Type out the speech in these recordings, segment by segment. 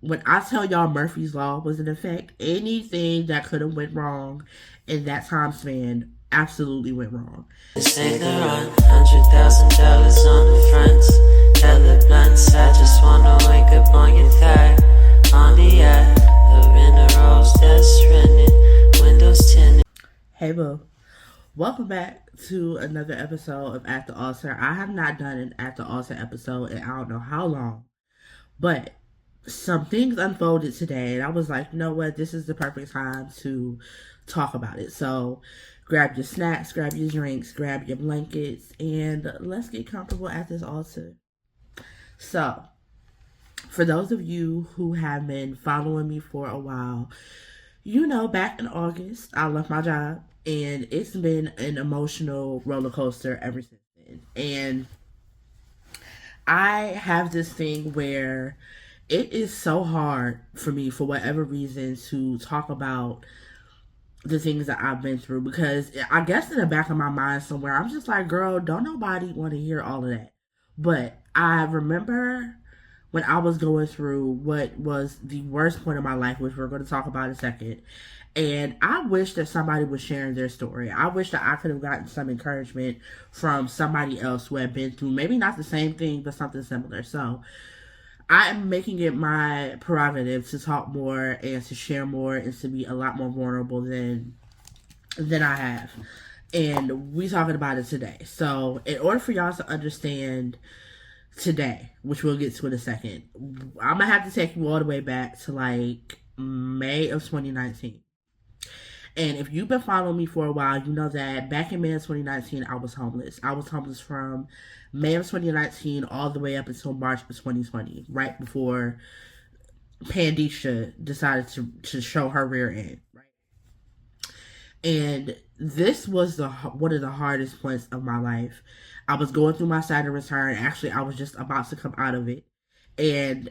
When I tell y'all Murphy's Law was in effect, anything that could have went wrong in that time span absolutely went wrong. Saint Laurent, $100,000 on the fronts. Hella blunts, I just wanna wake up on your thigh. On the yacht, the minerals that's rented, windows tinted. Hey boo, welcome back to another episode of At the Altar. I have not done an At the Altar episode in I don't know how long, but some things unfolded today, and I was like, you know what, this is the perfect time to talk about it. So grab your snacks, grab your drinks, grab your blankets, and let's get comfortable at this altar. So, for those of you who have been following me for a while, you know, back in August, I left my job, and it's been an emotional roller coaster ever since then. And I have this thing where it is so hard for me, for whatever reason, to talk about the things that I've been through, because I guess in the back of my mind somewhere, I'm just like, girl, don't nobody want to hear all of that. But I remember when I was going through what was the worst point of my life, which we're going to talk about in a second. And I wish that somebody was sharing their story. I wish that I could have gotten some encouragement from somebody else who had been through maybe not the same thing, but something similar. So I am making it my prerogative to talk more and to share more and to be a lot more vulnerable than I have. And we talking about it today. So in order for y'all to understand today, which we'll get to in a second, I'm gonna have to take you all the way back to like May of 2019. And if you've been following me for a while, you know that back in May of 2019, I was homeless. I was homeless from May of 2019 all the way up until March of 2020, right before Pandisha decided to show her rear end. Right? And this was one of the hardest points of my life. I was going through my Saturn return. Actually, I was just about to come out of it. And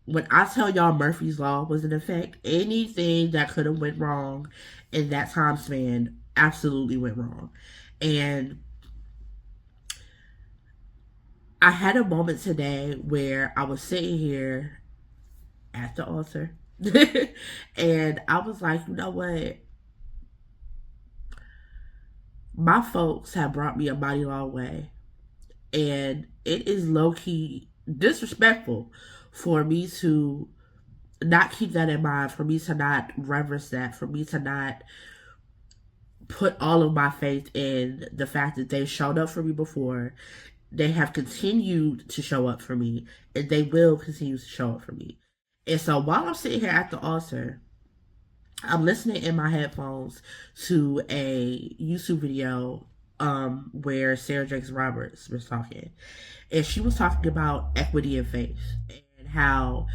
when I tell y'all Murphy's Law was in effect, anything that could have went wrong in that time span absolutely went wrong. And I had a moment today where I was sitting here at the altar and I was like, you know what? My folks have brought me a mighty long way. And it is low key disrespectful for me to not keep that in mind, for me to not reverence that, for me to not put all of my faith in the fact that they showed up for me before, they have continued to show up for me, and they will continue to show up for me. And so while I'm sitting here at the altar, I'm listening in my headphones to a YouTube video where Sarah Jakes Roberts was talking. And she was talking about equity and faith and how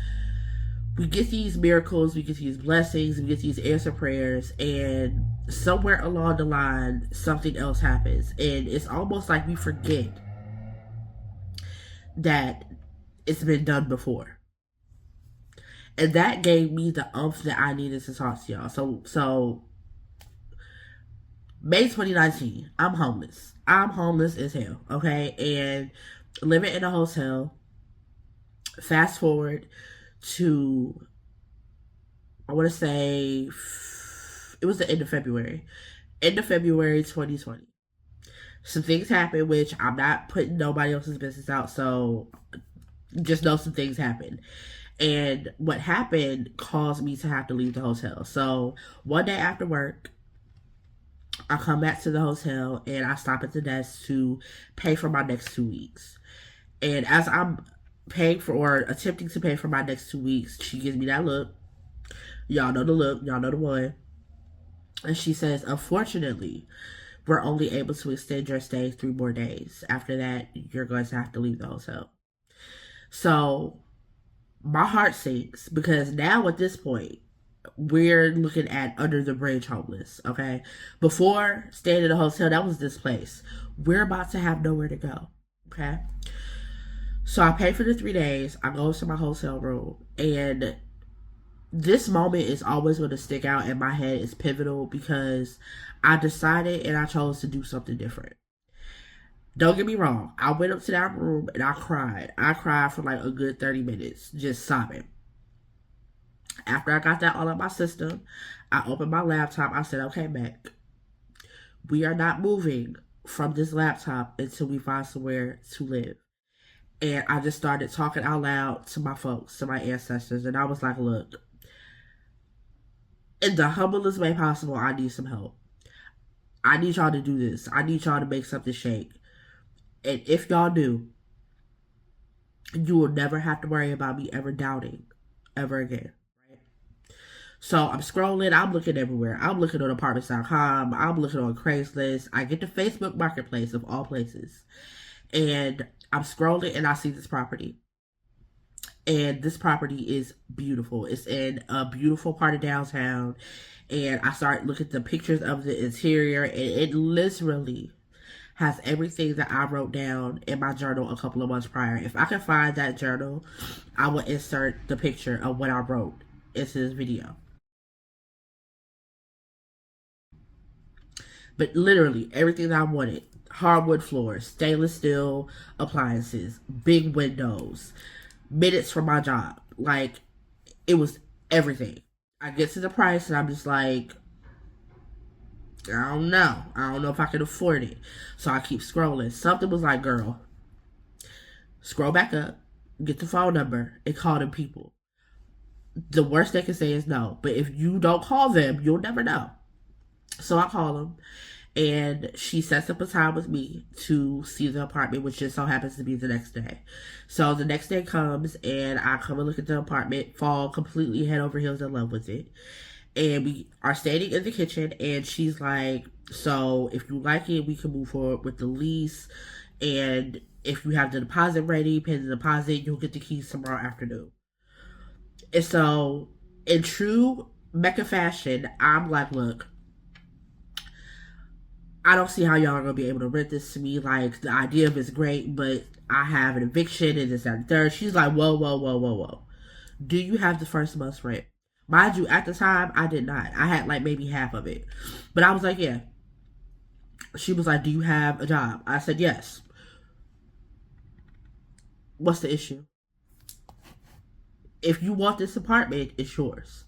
we get these miracles, we get these blessings, we get these answered prayers, and somewhere along the line, something else happens. And it's almost like we forget that it's been done before. And that gave me the umph that I needed to talk to y'all. So May 2019, I'm homeless. I'm homeless as hell, okay? And living in a hotel. Fast forward to, I want to say, it was the end of February. End of February 2020. Some things happened, which I'm not putting nobody else's business out, so just know some things happened. And what happened caused me to have to leave the hotel. So one day after work, I come back to the hotel and I stop at the desk to pay for my next 2 weeks. And as I'm paying for, or attempting to pay for my next 2 weeks, she gives me that look. Y'all know the look, y'all know the one. And she says, unfortunately, we're only able to extend your stay 3 more days. After that, you're going to have to leave the hotel. So my heart sinks, because now at this point, we're looking at under the bridge homeless, okay? Before staying in a hotel, that was this place. We're about to have nowhere to go, okay? So I pay for the 3 days. I go to my hotel room, and this moment is always going to stick out in my head. It's pivotal because I decided and I chose to do something different. Don't get me wrong. I went up to that room and I cried. I cried for like a good 30 minutes, just sobbing. After I got that all in my system, I opened my laptop. I said, okay, Mac, we are not moving from this laptop until we find somewhere to live. And I just started talking out loud to my folks, to my ancestors. And I was like, look, in the humblest way possible, I need some help. I need y'all to do this. I need y'all to make something shake. And if y'all do, you will never have to worry about me ever doubting ever again. Right? So I'm scrolling, I'm looking everywhere. I'm looking on apartments.com, I'm looking on Craigslist. I get to Facebook Marketplace of all places. And I'm scrolling and I see this property. And this property is beautiful. It's in a beautiful part of downtown. And I start looking at the pictures of the interior, and it literally has everything that I wrote down in my journal a couple of months prior. If I can find that journal, I will insert the picture of what I wrote into this video. But literally everything that I wanted: hardwood floors, stainless steel appliances, big windows, minutes from my job. Like, it was everything. I get to the price and I'm just like, I don't know. I don't know if I can afford it. So I keep scrolling. Something was like, girl, scroll back up, get the phone number, and call them people. The worst they can say is no. But if you don't call them, you'll never know. So I call them, and she sets up a time with me to see the apartment, which just so happens to be the next day. So the next day comes, and I come and look at the apartment, fall completely head over heels in love with it. And we are standing in the kitchen, and she's like, so if you like it, we can move forward with the lease. And if you have the deposit ready, pay the deposit, you'll get the keys tomorrow afternoon. And so, in true Mecca fashion, I'm like, look, I don't see how y'all are going to be able to rent this to me. Like, the idea of it's great, but I have an eviction and this and the third. She's like, whoa, whoa, whoa, whoa, whoa. Do you have the first month's rent? Mind you, at the time, I did not. I had like maybe half of it. But I was like, yeah. She was like, do you have a job? I said, yes. What's the issue? If you want this apartment, it's yours.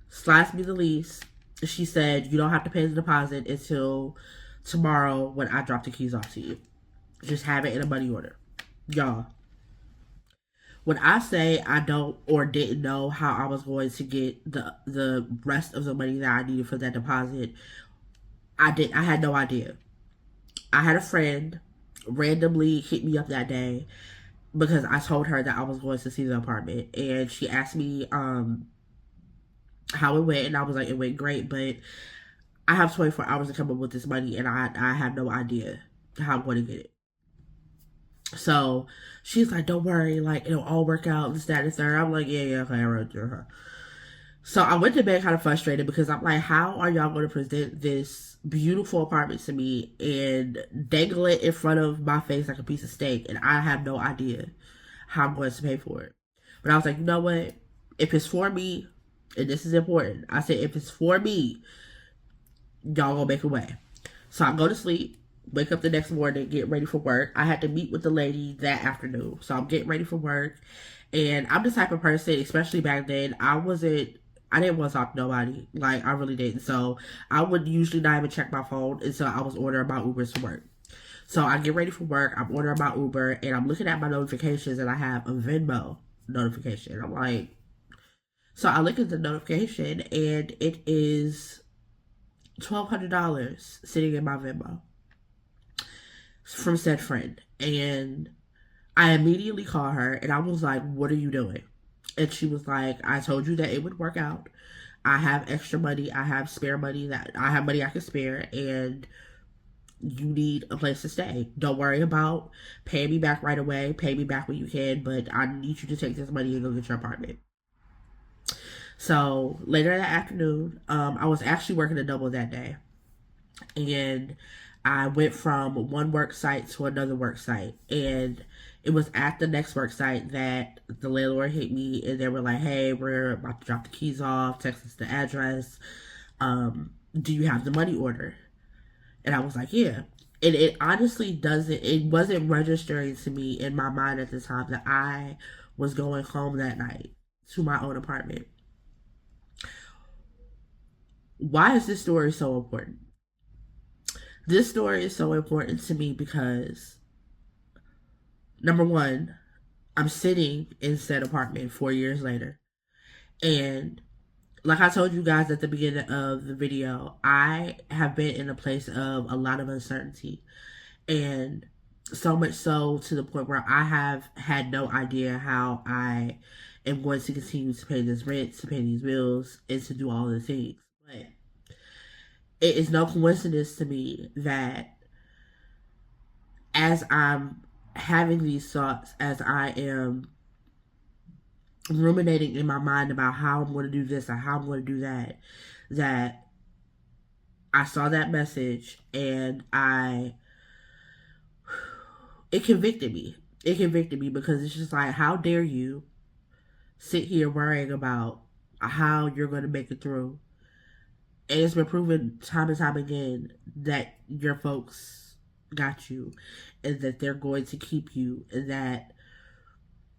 Slides me the lease. She said, you don't have to pay the deposit until tomorrow when I drop the keys off to you. Just have it in a money order. Y'all, when I say I don't or didn't know how I was going to get the rest of the money that I needed for that deposit, I had no idea. I had a friend randomly hit me up that day because I told her that I was going to see the apartment, and she asked me how it went, and I was like, it went great, but I have 24 hours to come up with this money, and I have no idea how I'm going to get it. So she's like, don't worry, like, it'll all work out, this, that, and third. I'm like, yeah, okay, I wrote through her. So I went to bed kind of frustrated because I'm like, how are y'all going to present this beautiful apartment to me and dangle it in front of my face like a piece of steak, and I have no idea how I'm going to pay for it? But I was like, you know what? If it's for me, and this is important, I said, if it's for me, y'all gonna make a way. So I go to sleep, wake up the next morning, get ready for work. I had to meet with the lady that afternoon. So I'm getting ready for work. And I'm the type of person, especially back then, I didn't want to talk to nobody. Like, I really didn't. So I would usually not even check my phone until I was ordering my Ubers to work. So I get ready for work, I'm ordering my Uber, and I'm looking at my notifications, and I have a Venmo notification. I'm like, so I look at the notification, and it is $1,200 sitting in my Venmo from said friend. And I immediately call her, and I was like, what are you doing? And she was like, I told you that it would work out. I have extra money. I have spare money, that I have money I can spare, and you need a place to stay. Don't worry about paying me back right away. Pay me back when you can, but I need you to take this money and go get your apartment. So later that afternoon, I was actually working a double that day, and I went from one work site to another work site, and it was at the next work site that the landlord hit me, and they were like, hey, we're about to drop the keys off, text us the address, do you have the money order? And I was like, yeah. And it honestly wasn't registering to me in my mind at the time that I was going home that night to my own apartment. Why is this story so important? This story is so important to me because, number one, I'm sitting in said apartment 4 years later. And like I told you guys at the beginning of the video, I have been in a place of a lot of uncertainty. And so much so to the point where I have had no idea how I am going to continue to pay this rent, to pay these bills, and to do all the things. But it is no coincidence to me that as I'm having these thoughts, as I am ruminating in my mind about how I'm going to do this or how I'm going to do that, that I saw that message and it convicted me. It convicted me because it's just like, how dare you sit here worrying about how you're going to make it through? And it's been proven time and time again that your folks got you and that they're going to keep you, and that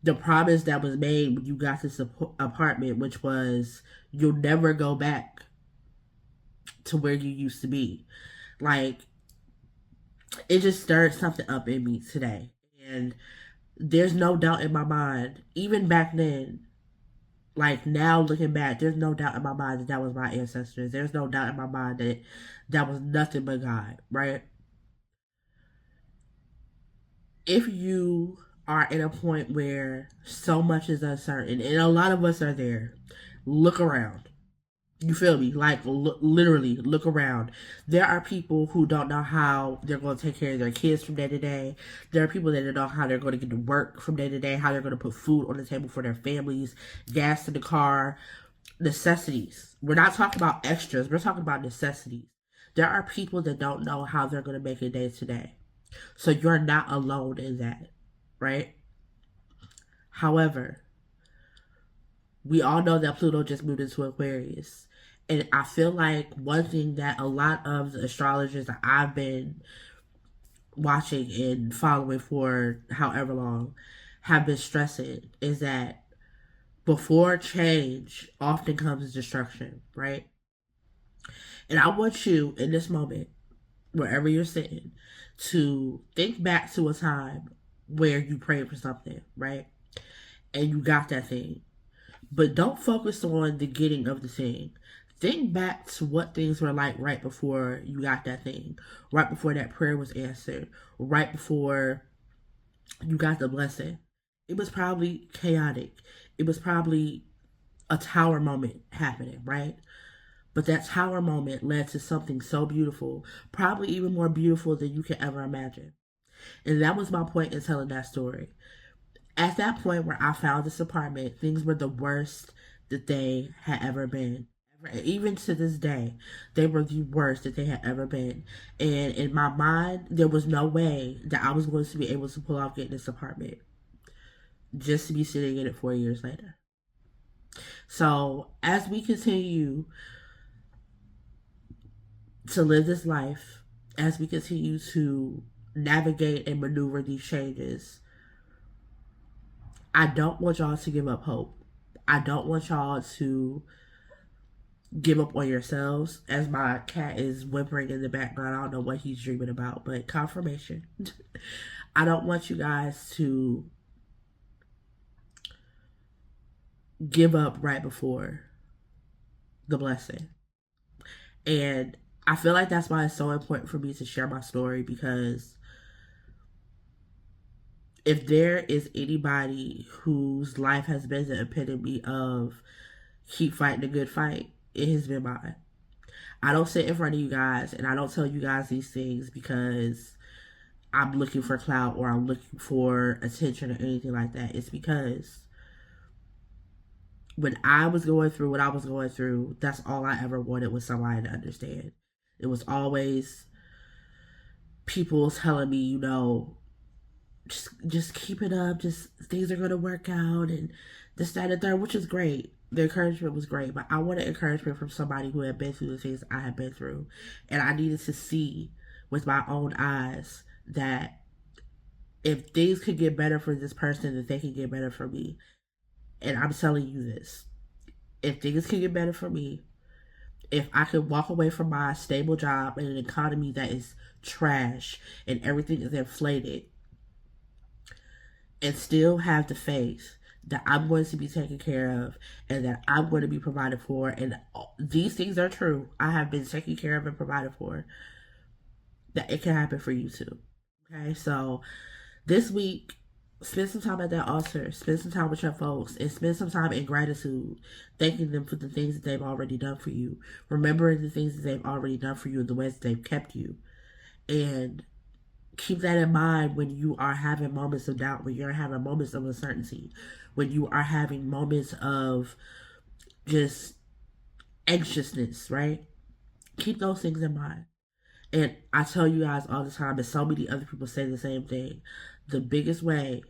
the promise that was made when you got this apartment, which was you'll never go back to where you used to be. Like, it just stirred something up in me today. And there's no doubt in my mind, even back then, like now looking back, there's no doubt in my mind that that was my ancestors. There's no doubt in my mind that that was nothing but God, right? If you are in a point where so much is uncertain, and a lot of us are there, look around. You feel me? Like, literally, look around. There are people who don't know how they're going to take care of their kids from day to day. There are people that don't know how they're going to get to work from day to day, how they're going to put food on the table for their families, gas in the car, necessities. We're not talking about extras, we're talking about necessities. There are people that don't know how they're going to make it day to day. So you're not alone in that, right? However, we all know that Pluto just moved into Aquarius. And I feel like one thing that a lot of the astrologers that I've been watching and following for however long have been stressing is that before change often comes destruction, right? And I want you in this moment, wherever you're sitting, to think back to a time where you prayed for something, right? And you got that thing. But don't focus on the getting of the thing. Think back to what things were like right before you got that thing, right before that prayer was answered, right before you got the blessing. It was probably chaotic. It was probably a tower moment happening, right? But that tower moment led to something so beautiful, probably even more beautiful than you could ever imagine. And that was my point in telling that story. At that point where I found this apartment, things were the worst that they had ever been. Even to this day, they were the worst that they had ever been. And in my mind, there was no way that I was going to be able to pull off getting this apartment just to be sitting in it 4 years later. So, as we continue to live this life, as we continue to navigate and maneuver these changes, I don't want y'all to give up hope. I don't want y'all to give up on yourselves. As my cat is whimpering in the background, I don't know what he's dreaming about, but confirmation. I don't want you guys to give up right before the blessing. And I feel like that's why it's so important for me to share my story, because if there is anybody whose life has been the epitome of keep fighting the good fight, it has been mine. I don't sit in front of you guys and I don't tell you guys these things because I'm looking for clout or I'm looking for attention or anything like that. It's because when I was going through what I was going through, that's all I ever wanted was somebody to understand. It was always people telling me, just keep it up, just things are gonna work out and this, that, and the third, which is great. The encouragement was great, but I wanted encouragement from somebody who had been through the things I had been through. And I needed to see with my own eyes that if things could get better for this person, that they can get better for me. And I'm telling you this. If things can get better for me, If I could walk away from my stable job in an economy that is trash and everything is inflated and still have the faith that I'm going to be taken care of and that I'm going to be provided for, and these things are true, I have been taken care of and provided for, that it can happen for you too. Okay, so this week, spend some time at that altar, spend some time with your folks, and spend some time in gratitude, thanking them for the things that they've already done for you, remembering the things that they've already done for you and the ways that they've kept you. And keep that in mind when you are having moments of doubt, when you're having moments of uncertainty, when you are having moments of just anxiousness, right? Keep those things in mind. And I tell you guys all the time, and so many other people say the same thing, the biggest way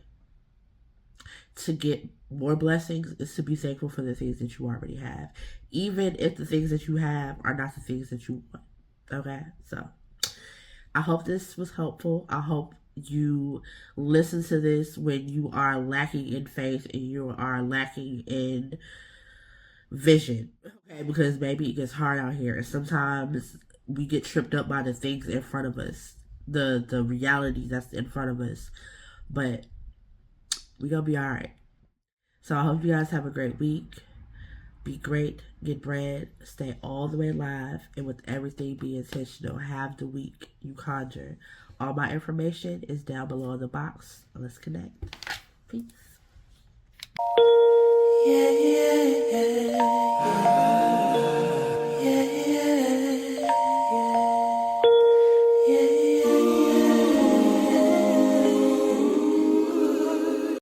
to get more blessings is to be thankful for the things that you already have, even if the things that you have are not the things that you want. Okay, so I hope this was helpful. I hope you listen to this when you are lacking in faith and you are lacking in vision. Okay, because maybe it gets hard out here, and sometimes we get tripped up by the things in front of us, the reality that's in front of us. But we gonna be all right. So I hope you guys have a great week. Be great, get bread, stay all the way alive, and with everything be intentional. Have the week you conjure. All my information is down below in the box. Let's connect. Peace.